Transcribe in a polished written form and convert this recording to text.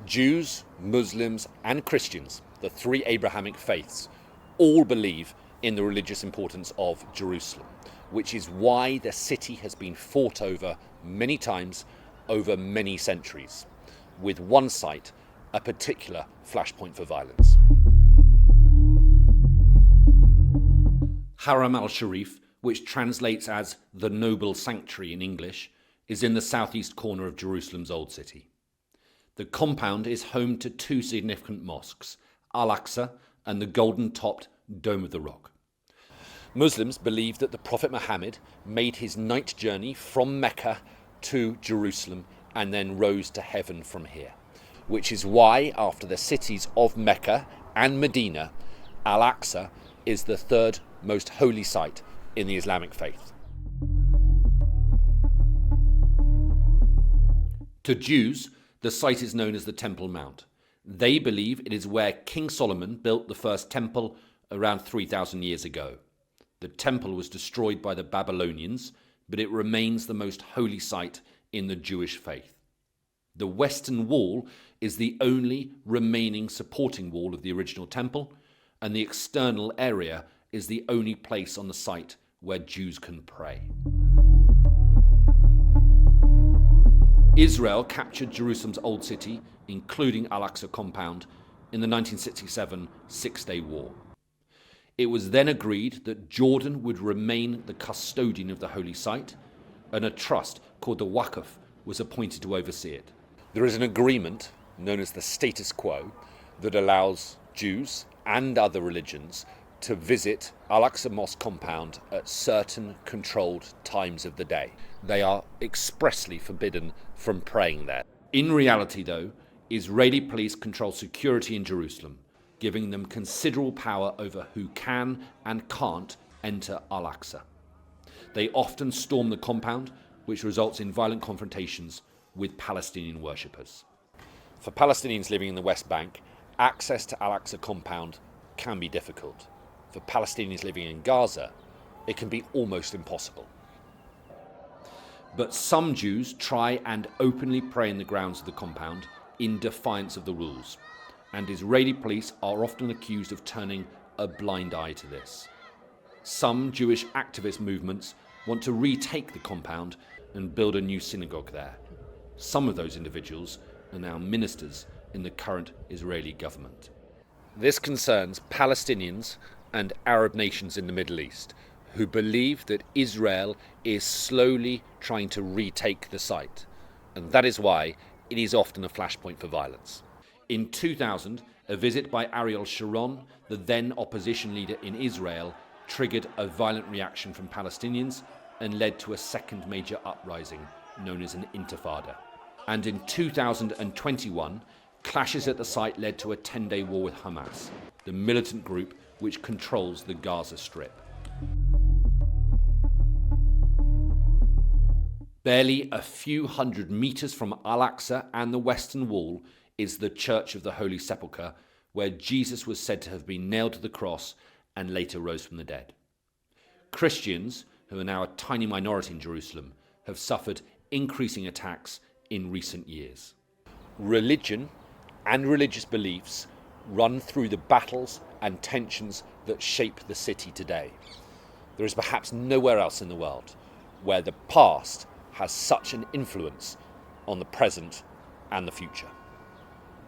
Jews, Muslims, and Christians, the three Abrahamic faiths, all believe in the religious importance of Jerusalem, which is why the city has been fought over many times over many centuries, with one site a particular flashpoint for violence. Haram al-Sharif, which translates as the Noble Sanctuary in English, is in the southeast corner of Jerusalem's Old City. The compound is home to two significant mosques, al-Aqsa and the golden-topped Dome of the Rock. Muslims believe that the Prophet Muhammad made his night journey from Mecca to Jerusalem and then rose to heaven from here, which is why, after the cities of Mecca and Medina, al-Aqsa is the third most holy site in the Islamic faith. To Jews, the site is known as the Temple Mount. They believe it is where King Solomon built the first temple around 3,000 years ago. The temple was destroyed by the Babylonians, but it remains the most holy site in the Jewish faith. The western wall is the only remaining supporting wall of the original temple, and the external area is the only place on the site where Jews can pray. Israel captured Jerusalem's Old City, including Al-Aqsa compound, in the 1967 Six-Day War. It was then agreed that Jordan would remain the custodian of the holy site, and a trust called the Waqf was appointed to oversee it. There is an agreement, known as the status quo, that allows Jews and other religions to visit Al-Aqsa Mosque compound at certain controlled times of the day. They are expressly forbidden from praying there. In reality, though, Israeli police control security in Jerusalem, giving them considerable power over who can and can't enter Al-Aqsa. They often storm the compound, which results in violent confrontations with Palestinian worshippers. For Palestinians living in the West Bank, access to Al-Aqsa compound can be difficult. For Palestinians living in Gaza, it can be almost impossible. But some Jews try and openly pray in the grounds of the compound in defiance of the rules, and Israeli police are often accused of turning a blind eye to this. Some Jewish activist movements want to retake the compound and build a new synagogue there. Some of those individuals are now ministers in the current Israeli government. This concerns Palestinians and Arab nations in the Middle East who believe that Israel is slowly trying to retake the site, and that is why it is often a flashpoint for violence. In 2000, a visit by Ariel Sharon, the then opposition leader in Israel, triggered a violent reaction from Palestinians and led to a second major uprising known as an intifada. And in 2021, clashes at the site led to a 10-day war with Hamas, the militant group which controls the Gaza Strip. Barely a few hundred meters from Al-Aqsa and the Western Wall is the Church of the Holy Sepulchre, where Jesus was said to have been nailed to the cross and later rose from the dead. Christians, who are now a tiny minority in Jerusalem, have suffered increasing attacks in recent years. Religion and religious beliefs run through the battles and tensions that shape the city today. There is perhaps nowhere else in the world where the past has such an influence on the present and the future.